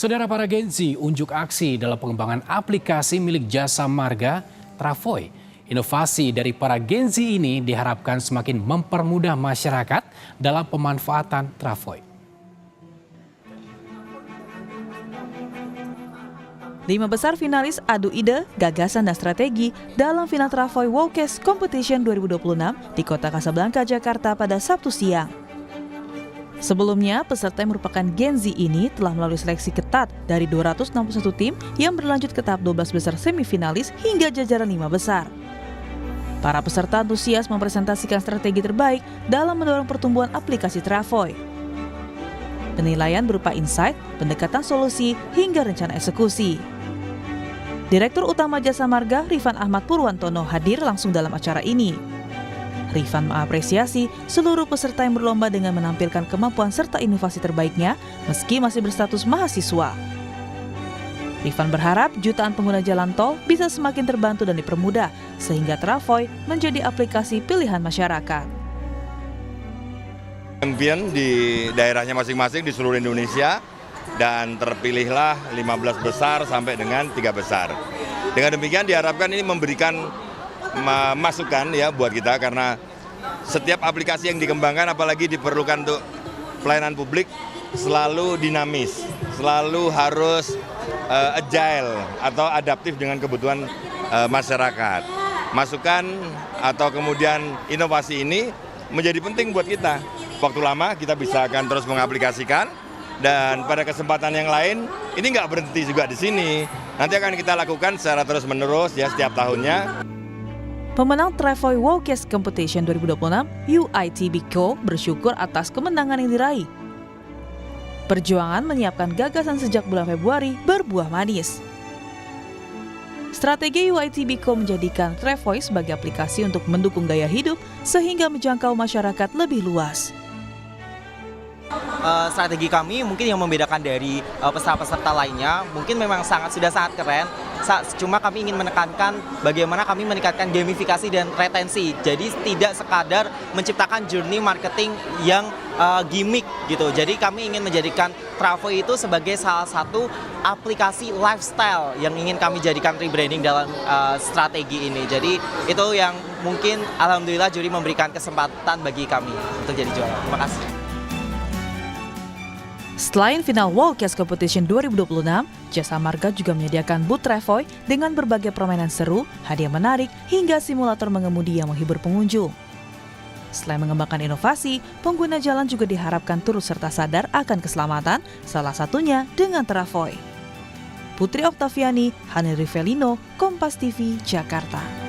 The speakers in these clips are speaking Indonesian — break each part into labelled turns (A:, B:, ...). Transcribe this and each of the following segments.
A: Saudara, para Gen Z unjuk aksi dalam pengembangan aplikasi milik Jasa Marga Travoy. Inovasi dari para Gen Z ini diharapkan semakin mempermudah masyarakat dalam pemanfaatan Travoy.
B: 5 besar finalis adu ide, gagasan dan strategi dalam final Travoy Wowcast Competition 2026 di Kota Kasablanka, Jakarta pada Sabtu siang. Sebelumnya, peserta yang merupakan Gen Z ini telah melalui seleksi ketat dari 261 tim yang berlanjut ke tahap 12 besar semifinalis hingga jajaran 5 besar. Para peserta antusias mempresentasikan strategi terbaik dalam mendorong pertumbuhan aplikasi Travoy. Penilaian berupa insight, pendekatan solusi, hingga rencana eksekusi. Direktur Utama Jasa Marga Rifan Ahmad Purwantono hadir langsung dalam acara ini. Rifan mengapresiasi seluruh peserta yang berlomba dengan menampilkan kemampuan serta inovasi terbaiknya meski masih berstatus mahasiswa. Rifan berharap jutaan pengguna jalan tol bisa semakin terbantu dan dipermudah sehingga Travoy menjadi aplikasi pilihan masyarakat.
C: Champion di daerahnya masing-masing di seluruh Indonesia dan terpilihlah 15 besar sampai dengan 3 besar. Dengan demikian diharapkan ini memberikan masukan ya buat kita karena setiap aplikasi yang dikembangkan apalagi diperlukan untuk pelayanan publik selalu dinamis, selalu harus agile atau adaptif dengan kebutuhan masyarakat. Masukan atau kemudian inovasi ini menjadi penting buat kita. Waktu lama kita bisa akan terus mengaplikasikan dan pada kesempatan yang lain ini nggak berhenti juga di sini. Nanti akan kita lakukan secara terus-menerus ya setiap tahunnya.
B: Pemenang Travoy Wowcast Competition 2026, UITB Co. bersyukur atas kemenangan yang diraih. Perjuangan menyiapkan gagasan sejak bulan Februari berbuah manis. Strategi UITB Co. menjadikan Travoy sebagai aplikasi untuk mendukung gaya hidup sehingga menjangkau masyarakat lebih luas.
D: Strategi kami mungkin yang membedakan dari peserta-peserta lainnya mungkin memang sudah sangat keren. Cuma kami ingin menekankan bagaimana kami meningkatkan gamifikasi dan retensi. Jadi tidak sekadar menciptakan journey marketing yang gimmick gitu. Jadi kami ingin menjadikan Travoy itu sebagai salah satu aplikasi lifestyle yang ingin kami jadikan rebranding dalam strategi ini. Jadi itu yang mungkin alhamdulillah juri memberikan kesempatan bagi kami untuk jadi juara. Terima kasih.
B: Selain final Wowcast Competition 2026, Jasa Marga juga menyediakan booth Travoy dengan berbagai permainan seru, hadiah menarik, hingga simulator mengemudi yang menghibur pengunjung. Selain mengembangkan inovasi, pengguna jalan juga diharapkan turut serta sadar akan keselamatan, salah satunya dengan Travoy. Putri Oktaviani, Hani Rivelino, Kompas TV, Jakarta.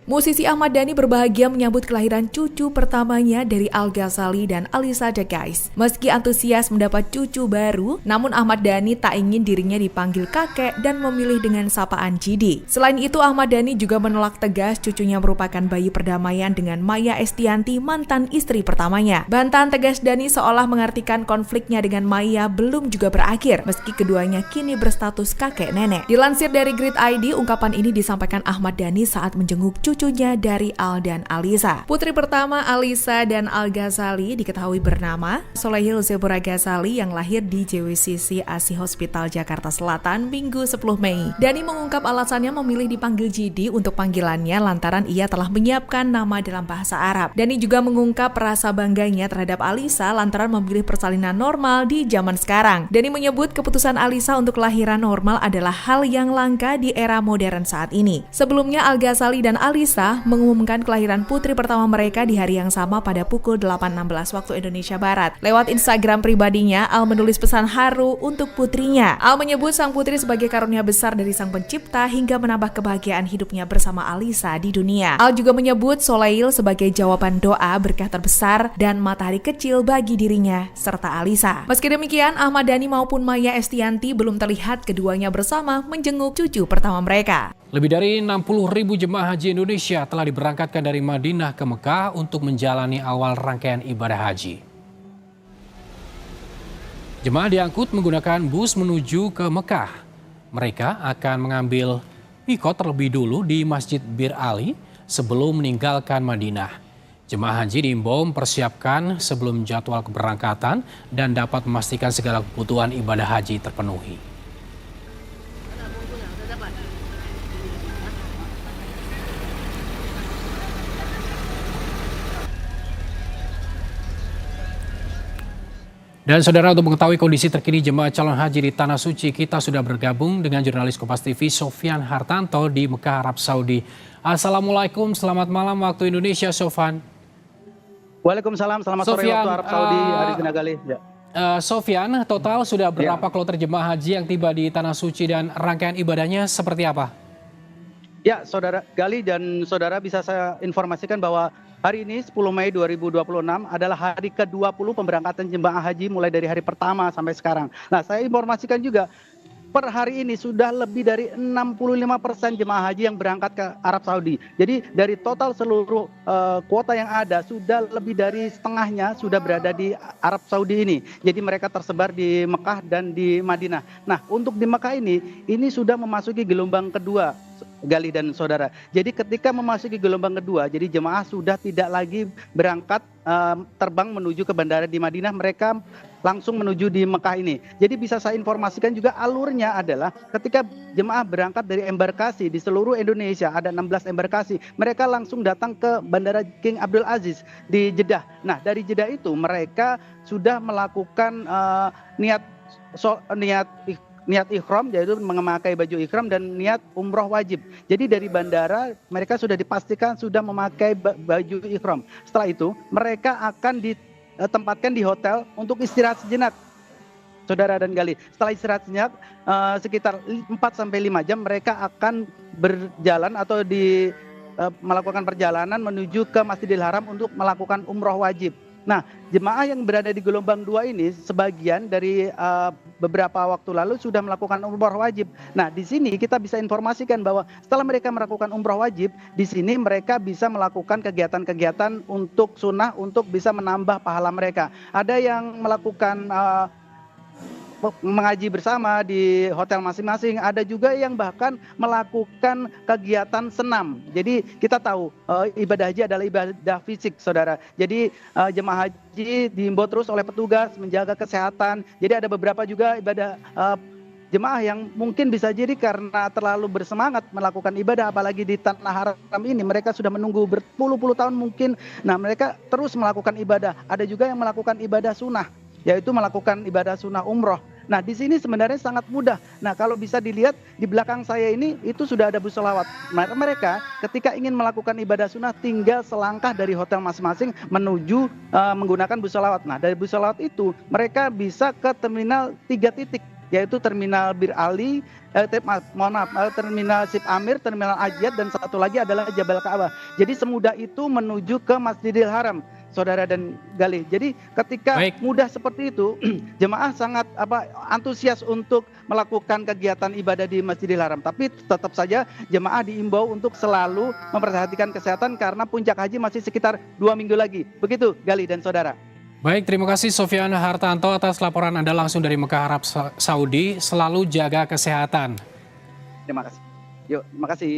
E: Musisi Ahmad Dhani berbahagia menyambut kelahiran cucu pertamanya dari Al Ghazali dan Alisa Degais. Meski antusias mendapat cucu baru, namun Ahmad Dhani tak ingin dirinya dipanggil kakek dan memilih dengan sapaan Jidi. Selain itu, Ahmad Dhani juga menolak tegas cucunya merupakan bayi perdamaian dengan Maya Estianty, mantan istri pertamanya. Bantahan tegas Dhani seolah mengartikan konfliknya dengan Maya belum juga berakhir, meski keduanya kini berstatus kakek nenek. Dilansir dari Grid ID, ungkapan ini disampaikan Ahmad Dhani saat menjenguk cucunya dari Al dan Alisa. Putri pertama Alisa dan Al Ghazali diketahui bernama Solehil Zebura Ghazali yang lahir di JWCC ASI Hospital Jakarta Selatan Minggu 10 Mei. Dhani mengungkap alasannya memilih dipanggil Jidi untuk panggilannya lantaran ia telah menyiapkan nama dalam bahasa Arab. Dhani juga mengungkap rasa bangganya terhadap Alisa lantaran memilih persalinan normal di zaman sekarang. Dhani menyebut keputusan Alisa untuk kelahiran normal adalah hal yang langka di era modern saat ini. Sebelumnya Al Ghazali dan Alisa mengumumkan kelahiran putri pertama mereka di hari yang sama pada pukul 8.16 waktu Indonesia Barat. Lewat Instagram pribadinya, Al menulis pesan haru untuk putrinya. Al menyebut sang putri sebagai karunia besar dari sang pencipta hingga menambah kebahagiaan hidupnya bersama Alisa di dunia. Al juga menyebut Solehil sebagai jawaban doa berkah terbesar dan matahari kecil bagi dirinya serta Alisa. Meski demikian, Ahmad Dhani maupun Maya Estianty belum terlihat keduanya bersama menjenguk cucu pertama mereka.
A: Lebih dari 60.000 jemaah haji Indonesia telah diberangkatkan dari Madinah ke Mekah untuk menjalani awal rangkaian ibadah haji. Jemaah diangkut menggunakan bus menuju ke Mekah. Mereka akan mengambil mikot terlebih dulu di Masjid Bir Ali sebelum meninggalkan Madinah. Jemaah haji diimbau mempersiapkan sebelum jadwal keberangkatan dan dapat memastikan segala kebutuhan ibadah haji terpenuhi. Dan saudara, untuk mengetahui kondisi terkini jemaah calon haji di Tanah Suci, kita sudah bergabung dengan jurnalis Kompas TV Sofyan Hartanto di Mekah, Arab Saudi. Assalamualaikum, selamat malam waktu Indonesia, Sofyan.
F: Waalaikumsalam, selamat sore waktu Arab Saudi, Aris Nagali. Ya.
A: Sofyan, total sudah berapa kloter jemaah haji yang tiba di Tanah Suci dan rangkaian ibadahnya seperti apa?
F: Ya, Saudara Gali dan Saudara, bisa saya informasikan bahwa hari ini 10 Mei 2026 adalah hari ke-20 pemberangkatan jemaah haji mulai dari hari pertama sampai sekarang. Nah, saya informasikan juga per hari ini sudah lebih dari 65% jemaah haji yang berangkat ke Arab Saudi. Jadi dari total seluruh kuota yang ada, sudah lebih dari setengahnya sudah berada di Arab Saudi ini. Jadi mereka tersebar di Mekah dan di Madinah. Nah, untuk di Mekah ini sudah memasuki gelombang kedua, Gali dan Saudara. Jadi ketika memasuki gelombang kedua, jadi jemaah sudah tidak lagi berangkat terbang menuju ke bandara di Madinah, mereka langsung menuju di Mekah ini. Jadi bisa saya informasikan juga alurnya adalah ketika jemaah berangkat dari embarkasi di seluruh Indonesia, ada 16 embarkasi, mereka langsung datang ke Bandara King Abdul Aziz di Jeddah. Nah, dari Jeddah itu mereka sudah melakukan niat ikhram, yaitu memakai baju ikhram, dan niat umroh wajib. Jadi dari bandara mereka sudah dipastikan sudah memakai baju ikhram. Setelah itu mereka akan ditempatkan di hotel untuk istirahat sejenak, Saudara dan Gali. Setelah istirahat sejenak sekitar 4-5 jam mereka akan berjalan atau melakukan perjalanan menuju ke Masjidil Haram untuk melakukan umroh wajib. Nah, jemaah yang berada di gelombang 2 ini sebagian dari beberapa waktu lalu sudah melakukan umroh wajib. Nah, di sini kita bisa informasikan bahwa setelah mereka melakukan umroh wajib, di sini mereka bisa melakukan kegiatan-kegiatan untuk sunnah untuk bisa menambah pahala mereka. Ada yang melakukan mengaji bersama di hotel masing-masing, ada juga yang bahkan melakukan kegiatan senam. Jadi kita tahu ibadah haji adalah ibadah fisik, Saudara. Jadi jemaah haji diimbau terus oleh petugas menjaga kesehatan. Jadi ada beberapa juga ibadah jemaah yang mungkin bisa jadi karena terlalu bersemangat melakukan ibadah, apalagi di tanah haram ini mereka sudah menunggu berpuluh-puluh tahun mungkin. Nah, mereka terus melakukan ibadah. Ada juga yang melakukan ibadah sunnah, yaitu melakukan ibadah sunnah umroh. Nah, di sini sebenarnya sangat mudah. Nah, kalau bisa dilihat di belakang saya ini itu sudah ada bus selawat. Mereka ketika ingin melakukan ibadah sunnah tinggal selangkah dari hotel masing-masing menuju menggunakan bus selawat. Nah, dari bus selawat itu mereka bisa ke terminal 3 titik, yaitu terminal Bir Ali, terminal Sip Amir, terminal Ajiat, dan satu lagi adalah Jabal Ka'bah. Jadi semudah itu menuju ke Masjidil Haram, Saudara dan Gali. Jadi ketika mudah seperti itu, jemaah sangat antusias untuk melakukan kegiatan ibadah di Masjidil Haram. Tapi tetap saja jemaah diimbau untuk selalu memperhatikan kesehatan karena puncak haji masih sekitar 2 minggu lagi. Begitu, Gali dan Saudara.
A: Baik, terima kasih Sofyan Hartanto atas laporan Anda langsung dari Mekah, Arab Saudi. Selalu jaga kesehatan.
F: Terima kasih. Yuk, terima kasih.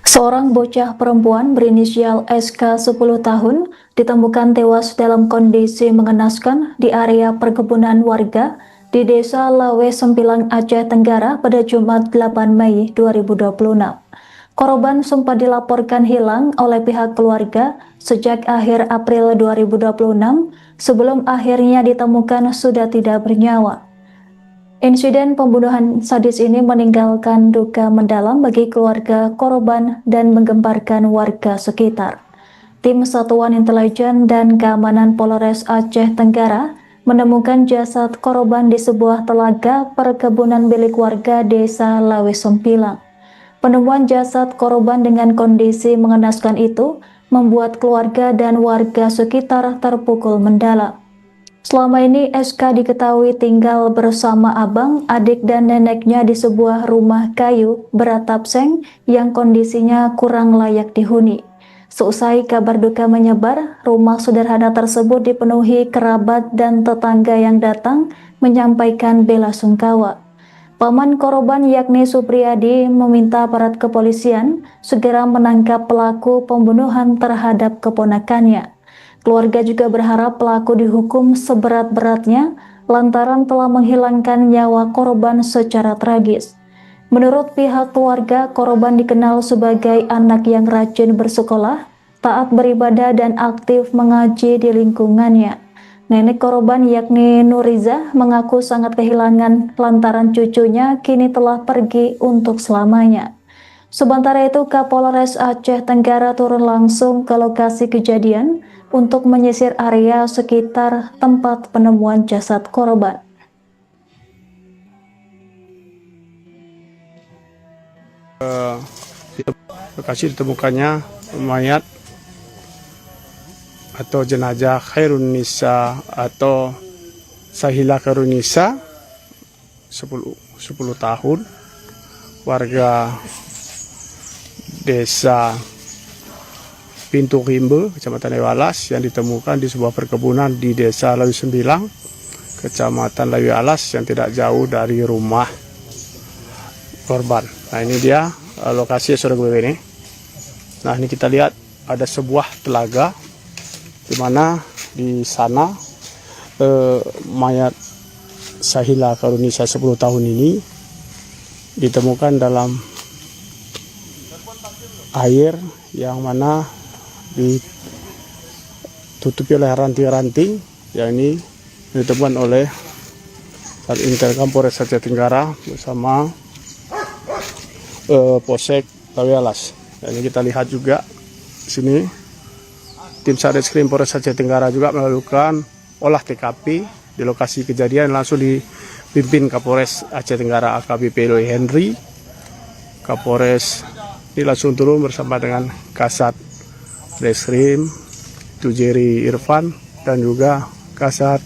G: Seorang bocah perempuan berinisial SK 10 tahun ditemukan tewas dalam kondisi mengenaskan di area perkebunan warga di Desa Lawe Sempilang, Aceh Tenggara pada Jumat 8 Mei 2026. Korban sempat dilaporkan hilang oleh pihak keluarga sejak akhir April 2026 sebelum akhirnya ditemukan sudah tidak bernyawa. Insiden pembunuhan sadis ini meninggalkan duka mendalam bagi keluarga korban dan menggemparkan warga sekitar. Tim Satuan Intelijen dan Keamanan Polres Aceh Tenggara menemukan jasad korban di sebuah telaga perkebunan milik warga Desa Lawe Sempilang. Penemuan jasad korban dengan kondisi mengenaskan itu membuat keluarga dan warga sekitar terpukul mendalam. Selama ini SK diketahui tinggal bersama abang, adik dan neneknya di sebuah rumah kayu beratap seng yang kondisinya kurang layak dihuni. Seusai kabar duka menyebar, rumah sederhana tersebut dipenuhi kerabat dan tetangga yang datang menyampaikan bela sungkawa. Paman korban yakni Supriyadi meminta aparat kepolisian segera menangkap pelaku pembunuhan terhadap keponakannya. Keluarga juga berharap pelaku dihukum seberat-beratnya lantaran telah menghilangkan nyawa korban secara tragis. Menurut pihak keluarga, korban dikenal sebagai anak yang rajin bersekolah, taat beribadah dan aktif mengaji di lingkungannya. Nenek korban yakni Nuriza mengaku sangat kehilangan lantaran cucunya kini telah pergi untuk selamanya. Sementara itu, Kapolres Aceh Tenggara turun langsung ke lokasi kejadian untuk menyisir area sekitar tempat penemuan jasad korban.
H: Lokasi ditemukannya mayat atau jenazah Khairunisa atau Sahila Khairunisa 10 tahun, warga desa Pintu Rimbe, Kecamatan Lawi-Alas, yang ditemukan di sebuah perkebunan di desa Lawi Sembilang, Kecamatan Lawi-Alas, yang tidak jauh dari rumah korban. Nah, ini dia lokasi saudara gue ini. Nah, ini kita lihat ada sebuah telaga di mana di sana mayat Sahila Khairunisa 10 tahun ini ditemukan dalam air yang mana ditutupi oleh ranting-ranting, yang ini ditemukan oleh Intelkam Polres Aceh Tenggara bersama Polsek Lawi-Alas. Dan ini kita lihat juga di sini tim Satreskrim Polres Aceh Tenggara juga melakukan olah TKP di lokasi kejadian, langsung dipimpin Kapolres Aceh Tenggara AKBP Doi Henry. Kapolres ini langsung turun bersama dengan Kasat Reskrim Tujeri Irfan dan juga Kasat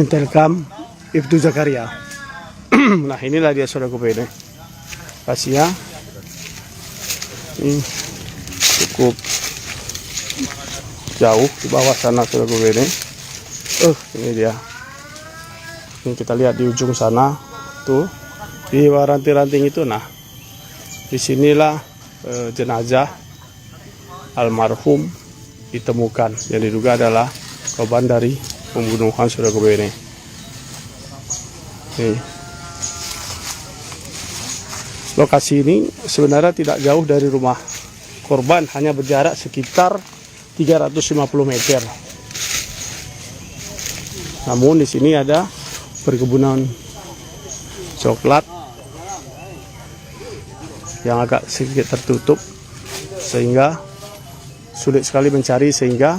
H: Intelkam Ibtu Zakaria. Nah, inilah dia saudara gue ini. Kasihnya ini cukup jauh di bawah sana saudara gue ini. Ini dia. Ini kita lihat di ujung sana tuh di ranting-ranting itu. Nah, disinilah jenazah almarhum ditemukan, yang diduga adalah korban dari pembunuhan saudara gue ini. Lokasi ini sebenarnya tidak jauh dari rumah korban, hanya berjarak sekitar 350 meter. Namun di sini ada perkebunan coklat yang agak sedikit tertutup sehingga sulit sekali mencari, sehingga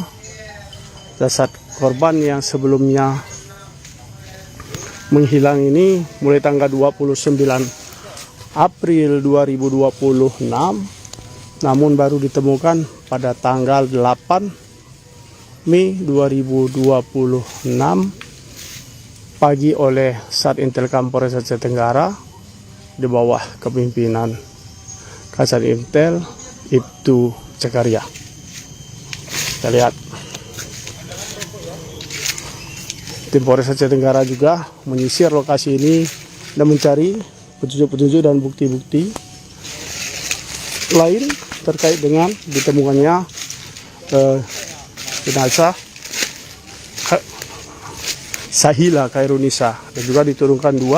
H: jasad korban yang sebelumnya menghilang ini mulai tanggal 29 April 2026, namun baru ditemukan pada tanggal 8 Mei 2026 pagi oleh Sat Intelkam Polres Aceh Tenggara di bawah kepemimpinan Kasat Intel Ibtu Zakaria. Kita lihat tim Polres Aceh Tenggara juga menyisir lokasi ini dan mencari petunjuk-petunjuk dan bukti-bukti lain terkait dengan ditemukannya jenazah Sahila Khairunisa, dan juga diturunkan 2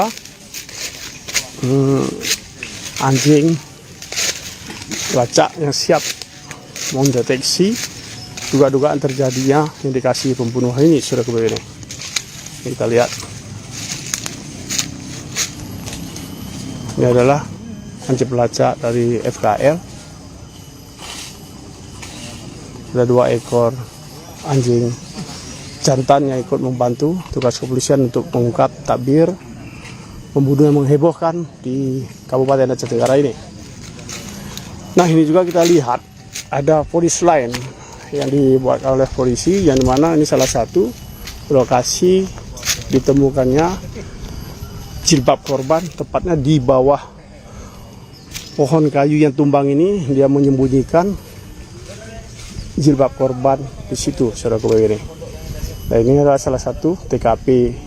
H: anjing pelacak yang siap mendeteksi dugaan terjadinya indikasi pembunuhan ini sudah kembali ini. Kita lihat ini adalah anjing pelacak dari FKL. Ada 2 ekor anjing jantan yang ikut membantu tugas kepolisian untuk mengungkap takbir pembunuhan yang menghebohkan di Kabupaten Aceh Tenggara ini. Nah, ini juga kita lihat ada polis lain yang dibuat oleh polisi, yang dimana ini salah satu lokasi ditemukannya jilbab korban, tepatnya di bawah pohon kayu yang tumbang ini. Dia menyembunyikan jilbab korban di situ, saudara ini. Nah, ini adalah salah satu TKP.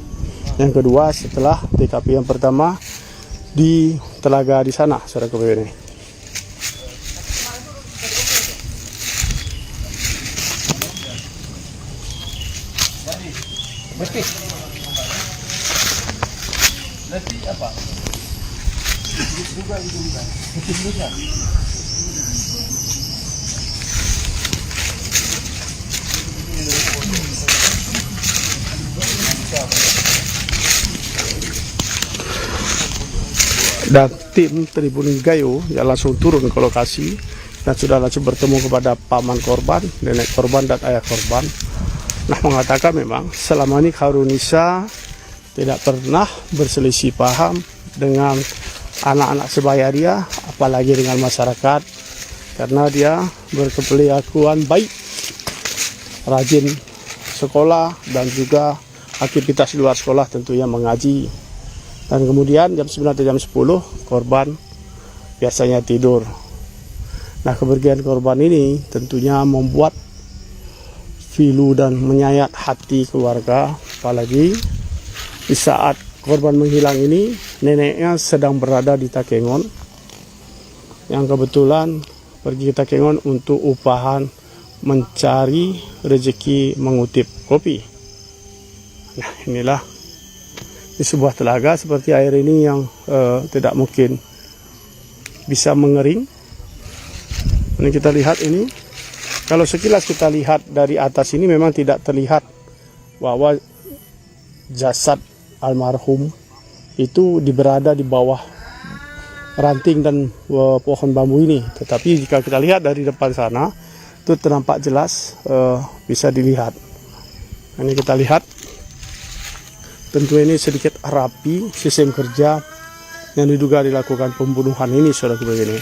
H: Yang kedua setelah TKP yang pertama di telaga di sana, saudara ini. Dan tim Tribun Gayo yang langsung turun ke lokasi dan sudah langsung bertemu kepada paman korban, nenek korban dan ayah korban. Nah, mengatakan memang selama ini Khairunisa tidak pernah berselisih paham dengan anak-anak sebaya dia, apalagi dengan masyarakat, karena dia berkeperilakuan baik, rajin sekolah dan juga aktivitas di luar sekolah tentunya mengaji. Dan kemudian jam 9 atau jam 10 korban biasanya tidur. Nah, kepergian korban ini tentunya membuat pilu dan menyayat hati keluarga, apalagi di saat korban menghilang ini neneknya sedang berada di Takengon, yang kebetulan pergi ke Takengon untuk upahan mencari rezeki mengutip kopi. Nah, inilah di sebuah telaga seperti air ini yang tidak mungkin bisa mengering. Ini kita lihat ini, kalau sekilas kita lihat dari atas ini memang tidak terlihat bahwa jasad almarhum itu berada di bawah ranting dan pohon bambu ini. Tetapi jika kita lihat dari depan sana, itu nampak jelas bisa dilihat. Ini kita lihat, tentu ini sedikit rapi sistem kerja yang diduga dilakukan pembunuhan ini, saudara begini.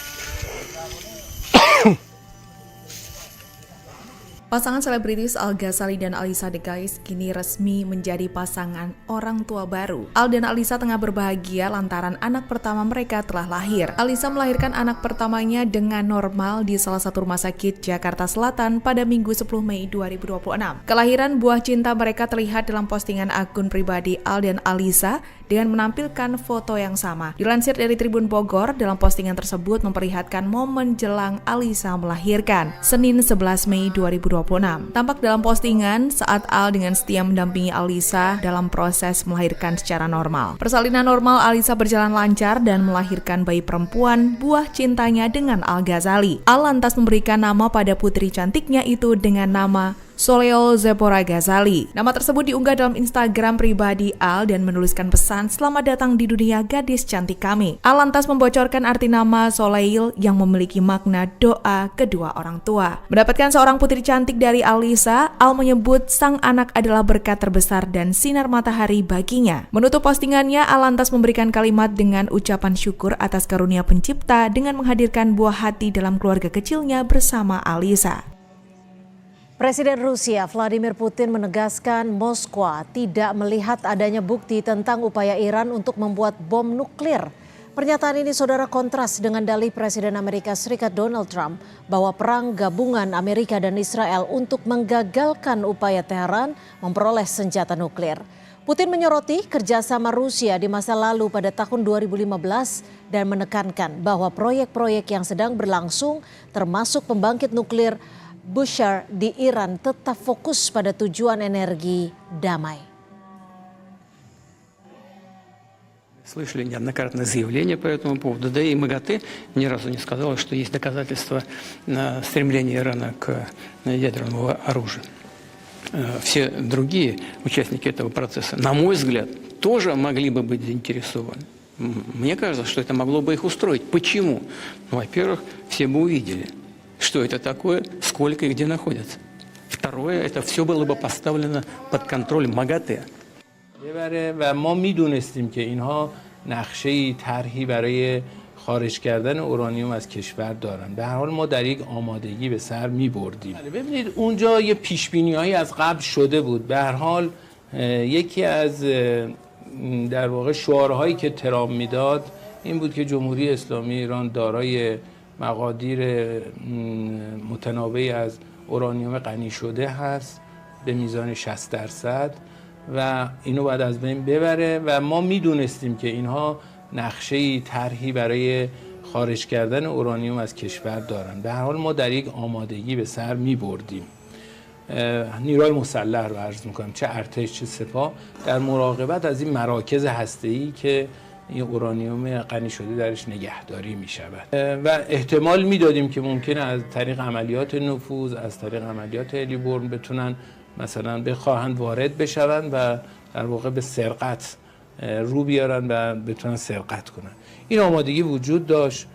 E: Pasangan selebritis Al Ghazali dan Alisa De Guys kini resmi menjadi pasangan orang tua baru. Al dan Alisa tengah berbahagia lantaran anak pertama mereka telah lahir. Alisa melahirkan anak pertamanya dengan normal di salah satu rumah sakit Jakarta Selatan pada Minggu 10 Mei 2026. Kelahiran buah cinta mereka terlihat dalam postingan akun pribadi Al dan Alisa dengan menampilkan foto yang sama. Dilansir dari Tribun Bogor, dalam postingan tersebut memperlihatkan momen jelang Alisa melahirkan, Senin 11 Mei 2026. Tampak dalam postingan saat Al dengan setia mendampingi Alisa dalam proses melahirkan secara normal. Persalinan normal Alisa berjalan lancar dan melahirkan bayi perempuan buah cintanya dengan Al Ghazali. Al lantas memberikan nama pada putri cantiknya itu dengan nama Soleil Zepora Ghazali. Nama tersebut diunggah dalam Instagram pribadi Al dan menuliskan pesan "Selamat datang di dunia gadis cantik kami". Al lantas membocorkan arti nama Soleil yang memiliki makna doa kedua orang tua. Mendapatkan seorang putri cantik dari Alisa, Al menyebut sang anak adalah berkat terbesar dan sinar matahari baginya. Menutup postingannya, Al lantas memberikan kalimat dengan ucapan syukur atas karunia pencipta dengan menghadirkan buah hati dalam keluarga kecilnya bersama Alisa.
I: Presiden Rusia Vladimir Putin menegaskan Moskwa tidak melihat adanya bukti tentang upaya Iran untuk membuat bom nuklir. Pernyataan ini saudara kontras dengan dalih Presiden Amerika Serikat Donald Trump bahwa perang gabungan Amerika dan Israel untuk menggagalkan upaya Teheran memperoleh senjata nuklir. Putin menyoroti kerjasama Rusia di masa lalu pada tahun 2015 dan menekankan bahwa proyek-proyek yang sedang berlangsung termasuk pembangkit nuklir Bushehr di Iran tetap fokus pada tujuan energi damai.
J: Слышали неоднократное заявление по этому поводу, да и МАГАТЭ ни разу не сказала, что есть доказательства стремления Ирана к ядерному оружию. Все другие участники этого процесса, на мой взгляд, тоже могли бы быть заинтересованы. Мне кажется, что это могло бы их устроить. Почему? Ну, во-первых, все бы увидели, что это такое, сколько и где находятся. Второе, это все было бы поставлено под контроль МАГАТЭ.
K: و ما میدونستیم که اینها نقشه طرحی برای خارج کردن اورانیوم از کشور دارن. به هر حال ما در یک آمادگی به سر می‌بردیم. ببینید اونجا یه پیش‌بینی‌هایی از قبل شده بود. به هر حال یکی از در واقع شعارهایی که ترامپ میداد این بود که جمهوری اسلامی ایران دارای مقادیر متنوعی از اورانیوم غنی شده هست به میزان 60% و اینو باید از بین ببره و ما میدونستیم که اینها نقشه‌ای طرحی برای خارج کردن اورانیوم از کشور دارن. به هر حال ما در یک آمادگی به سر می‌بردیم. نیروهای مسلح رو عرض می‌کنم، چه ارتش چه سپاه، در مراقبت از این مراکز هسته‌ای که این اورانیوم غنی شده درش نگهداری می‌شود و احتمال میدادیم که ممکنه از طریق عملیات نفوذ، از طریق عملیات هلیبرم بتونن مثلا بخواهند وارد بشوند و در واقع به سرقت رو بیارن و بتونن سرقت کنن. این آمادگی وجود داشت.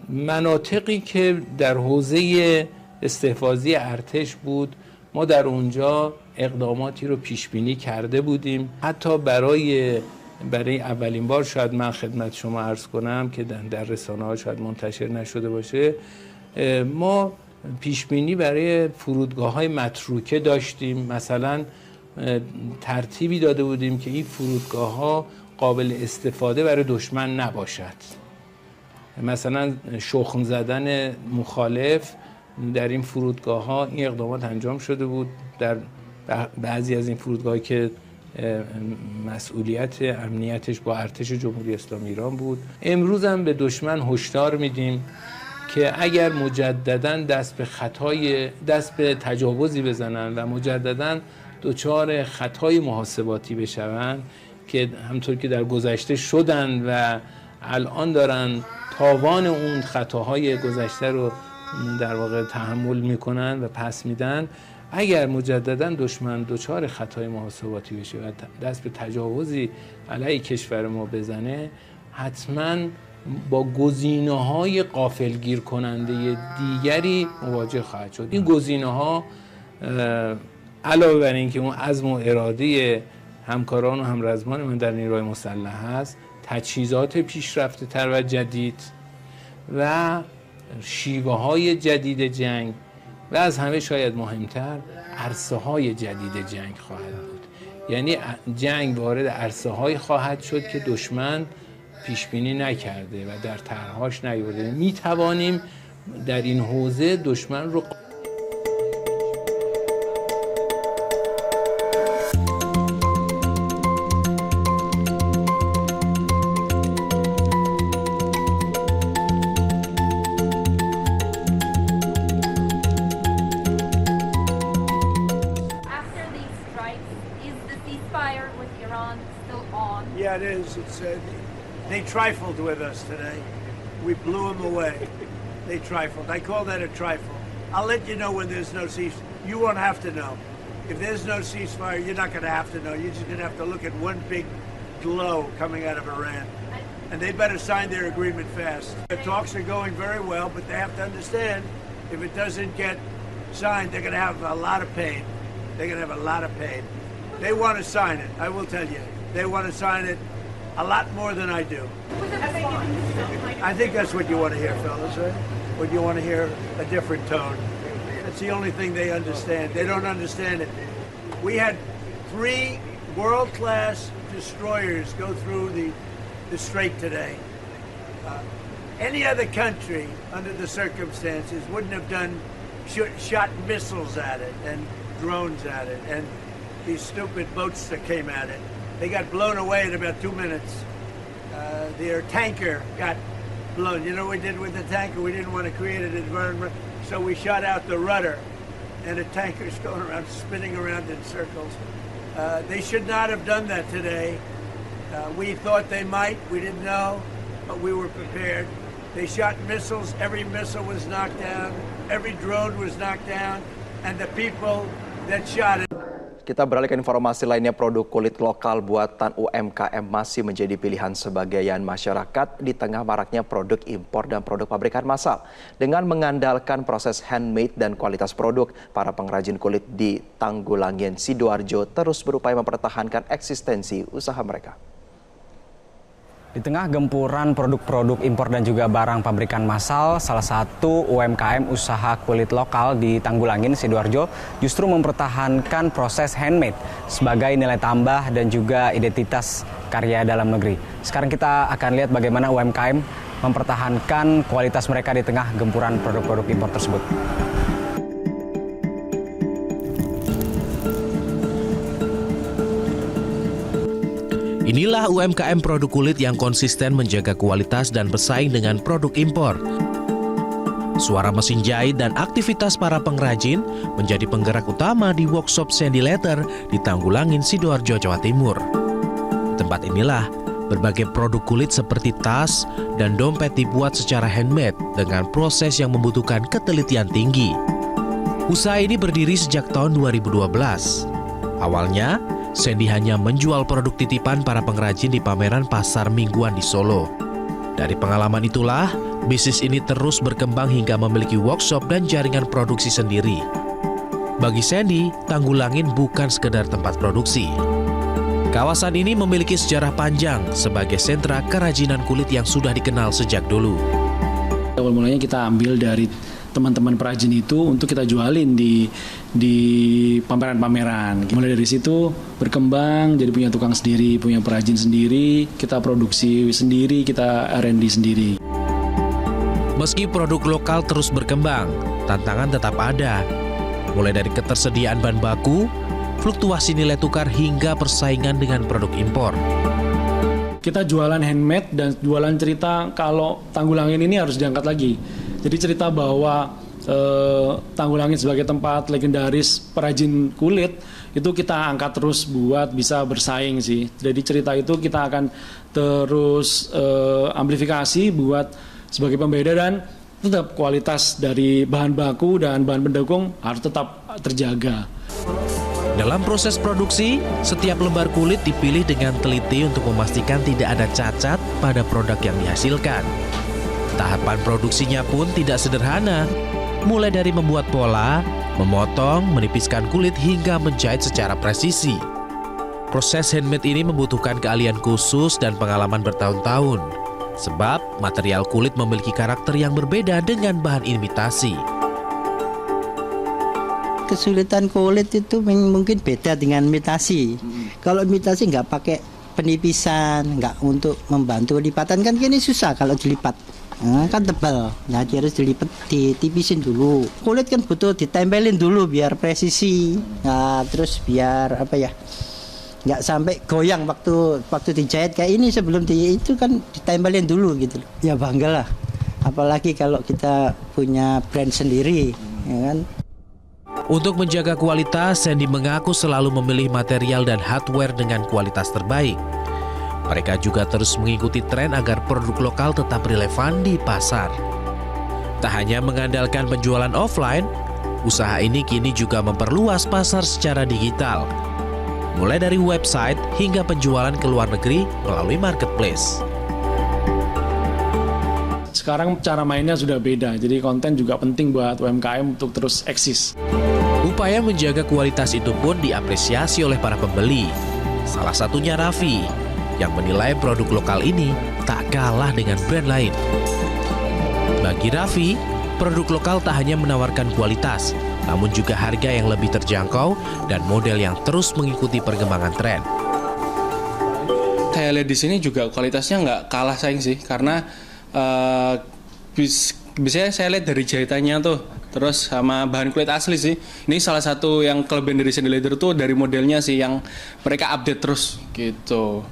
K: مناطقی که در حوزه استحفاظی ارتش بود ما در اونجا اقداماتی رو پیش بینی کرده بودیم. حتی برای اولین بار شاید من خدمت شما عرض کنم که در رسانه‌ها شاید منتشر نشده باشه، ما پیش بینی برای فرودگاه‌های متروکه داشتیم. مثلا ترتیبی داده بودیم که این فرودگاه‌ها قابل استفاده برای دشمن نباشد. مثلا شخم زدن مخالف در این فرودگاه‌ها این اقدامات انجام شده بود. در بعضی از این فرودگاه‌ها که مسئولیت امنیتش با ارتش جمهوری اسلامی ایران بود. امروز هم به دشمن هشدار میدیم که اگر مجدداً دست به تجاوزی بزنن و مجدداً دچار خطای محاسباتی بشوند که همطور که در گذشته شدن و الان دارن تاوان اون خطاهای گذشته رو در واقع تحمل میکنن و پس میدن، اگر مجدداً دشمن دچار خطای محاسباتی بشه و دست به تجاوزی علیه کشور ما بزنه، حتماً با گزینه‌های غافلگیر کننده دیگری مواجه خواهد شد. این گزینه‌ها علاوه بر اینکه اون عزم و اراده همکاران و همرزمان من در نیروهای مسلح هست، تجهیزات پیشرفته تر و جدید و شیوه‌های جدید جنگ و از همه شاید مهمتر عرصه‌های جدید جنگ خواهد بود. یعنی جنگ وارد عرصه‌هایی خواهد شد که دشمن پیش بینی نکرده و در طرح‌هاش نیورده. می توانیم در این حوزه دشمن رو
L: Yeah, it is. They trifled with us today. We blew them away. They trifled. I call that a trifle. I'll let you know when there's no ceasefire. You won't have to know. If there's no ceasefire, you're not going to have to know. You're just going to have to look at one big glow coming out of Iran. And they better sign their agreement fast. The talks are going very well, but they have to understand if it doesn't get signed, they're going to have a lot of pain. They're going to have a lot of pain. They want to sign it, I will tell you. They want to sign it a lot more than I do. I think that's what you want to hear, fellas, right? What you want to hear, a different tone. That's the only thing they understand. They don't understand it. We had 3 world-class destroyers go through the strait today. Any other country, under the circumstances, wouldn't have shot missiles at it and drones at it and these stupid boats that came at it. They got blown away in about 2 minutes. Their tanker got blown. You know what we did with the tanker? We didn't want to create an environment, so we shot out the rudder, and the tanker's going around, spinning around in circles. They should not have done that today. We thought they might. We didn't know, but we were prepared. They shot missiles. Every missile was knocked down. Every drone was knocked down, and the people that shot it.
M: Kita beralih ke informasi lainnya, produk kulit lokal buatan UMKM masih menjadi pilihan sebagian masyarakat di tengah maraknya produk impor dan produk pabrikan massal. Dengan mengandalkan proses handmade dan kualitas produk, para pengrajin kulit di Tanggulangin, Sidoarjo terus berupaya mempertahankan eksistensi usaha mereka.
N: Di tengah gempuran produk-produk impor dan juga barang pabrikan massal, salah satu UMKM usaha kulit lokal di Tanggulangin, Sidoarjo, justru mempertahankan proses handmade sebagai nilai tambah dan juga identitas karya dalam negeri. Sekarang kita akan lihat bagaimana UMKM mempertahankan kualitas mereka di tengah gempuran produk-produk impor tersebut.
O: Inilah UMKM produk kulit yang konsisten menjaga kualitas dan bersaing dengan produk impor. Suara mesin jahit dan aktivitas para pengrajin menjadi penggerak utama di workshop Sandy Leather di Tanggulangin, Sidoarjo, Jawa Timur. Di tempat inilah berbagai produk kulit seperti tas dan dompet dibuat secara handmade dengan proses yang membutuhkan ketelitian tinggi. Usaha ini berdiri sejak tahun 2012. Awalnya, Sandy hanya menjual produk titipan para pengrajin di pameran pasar mingguan di Solo. Dari pengalaman itulah, bisnis ini terus berkembang hingga memiliki workshop dan jaringan produksi sendiri. Bagi Sandy, Tanggulangin bukan sekedar tempat produksi. Kawasan ini memiliki sejarah panjang sebagai sentra kerajinan kulit yang sudah dikenal sejak dulu.
P: Awal mulanya kita ambil dari teman-teman perajin itu untuk kita jualin di pameran-pameran. Mulai dari situ berkembang jadi punya tukang sendiri, punya perajin sendiri, kita produksi sendiri, kita R&D sendiri.
O: Meski produk lokal terus berkembang, tantangan tetap ada. Mulai dari ketersediaan bahan baku, fluktuasi nilai tukar hingga persaingan dengan produk impor.
P: Kita jualan handmade dan jualan cerita kalau Tanggulangin ini harus diangkat lagi. Jadi cerita bahwa Tanggulangin sebagai tempat legendaris perajin kulit itu kita angkat terus buat bisa bersaing sih. Jadi cerita itu kita akan terus amplifikasi buat sebagai pembeda dan tetap kualitas dari bahan baku dan bahan pendukung harus tetap terjaga.
O: Dalam proses produksi, setiap lembar kulit dipilih dengan teliti untuk memastikan tidak ada cacat pada produk yang dihasilkan. Tahapan produksinya pun tidak sederhana, mulai dari membuat pola, memotong, menipiskan kulit hingga menjahit secara presisi. Proses handmade ini membutuhkan keahlian khusus dan pengalaman bertahun-tahun, sebab material kulit memiliki karakter yang berbeda dengan bahan imitasi.
Q: Kesulitan kulit itu mungkin beda dengan imitasi. Kalau imitasi nggak pakai penipisan, nggak untuk membantu lipatan kan ini susah kalau dilipat. Kan tebal, nah dia harus ditipisin dulu. Kulit kan butuh ditempelin dulu biar presisi, nah terus biar nggak sampai goyang waktu dijahit kayak ini sebelum itu kan ditempelin dulu gitu. Ya bangga lah, apalagi kalau kita punya brand sendiri, ya kan.
O: Untuk menjaga kualitas, Sandy mengaku selalu memilih material dan hardware dengan kualitas terbaik. Mereka juga terus mengikuti tren agar produk lokal tetap relevan di pasar. Tak hanya mengandalkan penjualan offline, usaha ini kini juga memperluas pasar secara digital. Mulai dari website hingga penjualan ke luar negeri melalui marketplace.
P: Sekarang cara mainnya sudah beda, jadi konten juga penting buat UMKM untuk terus eksis.
O: Upaya menjaga kualitas itu pun diapresiasi oleh para pembeli. Salah satunya Raffi, yang menilai produk lokal ini tak kalah dengan brand lain. Bagi Raffi, produk lokal tak hanya menawarkan kualitas, namun juga harga yang lebih terjangkau dan model yang terus mengikuti perkembangan tren.
R: Saya lihat di sini juga kualitasnya nggak kalah saing sih, karena biasanya saya lihat dari jahitannya tuh, terus sama bahan kulit asli sih. Ini salah satu yang kelebihan dari Sandy Leather tuh dari modelnya sih yang mereka update terus gitu.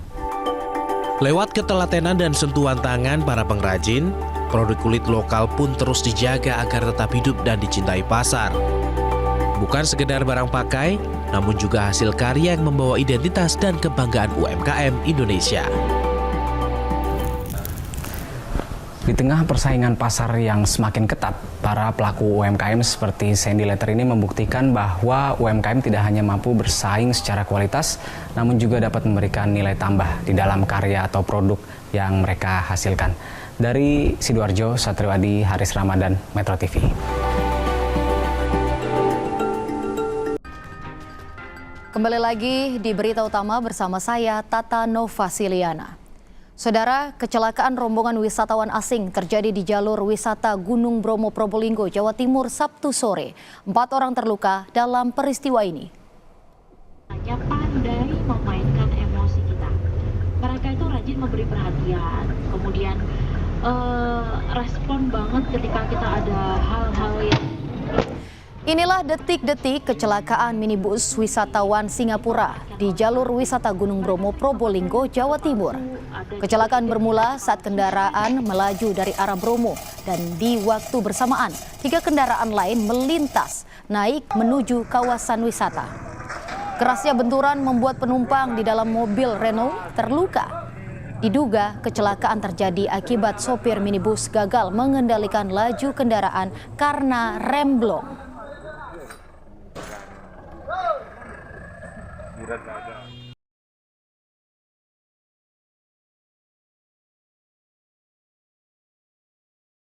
O: Lewat ketelatenan dan sentuhan tangan para pengrajin, produk kulit lokal pun terus dijaga agar tetap hidup dan dicintai pasar. Bukan sekedar barang pakai, namun juga hasil karya yang membawa identitas dan kebanggaan UMKM Indonesia.
N: Di tengah persaingan pasar yang semakin ketat, para pelaku UMKM seperti Sandy Leather ini membuktikan bahwa UMKM tidak hanya mampu bersaing secara kualitas, namun juga dapat memberikan nilai tambah di dalam karya atau produk yang mereka hasilkan. Dari Sidoarjo, Satriwadi Haris Ramadan, Metro TV.
S: Kembali lagi di Berita Utama bersama saya, Tata Nova Siliana. Saudara, kecelakaan rombongan wisatawan asing terjadi di jalur wisata Gunung Bromo Probolinggo, Jawa Timur Sabtu sore. 4 orang terluka dalam peristiwa ini.
T: Hanya pandai memainkan emosi kita. Mereka itu rajin memberi perhatian, kemudian respon banget ketika kita ada hal-hal yang...
S: Inilah detik-detik kecelakaan minibus wisatawan Singapura di jalur wisata Gunung Bromo Probolinggo, Jawa Timur. Kecelakaan bermula saat kendaraan melaju dari arah Bromo dan di waktu bersamaan 3 kendaraan lain melintas naik menuju kawasan wisata. Kerasnya benturan membuat penumpang di dalam mobil Renault terluka. Diduga kecelakaan terjadi akibat sopir minibus gagal mengendalikan laju kendaraan karena remblong.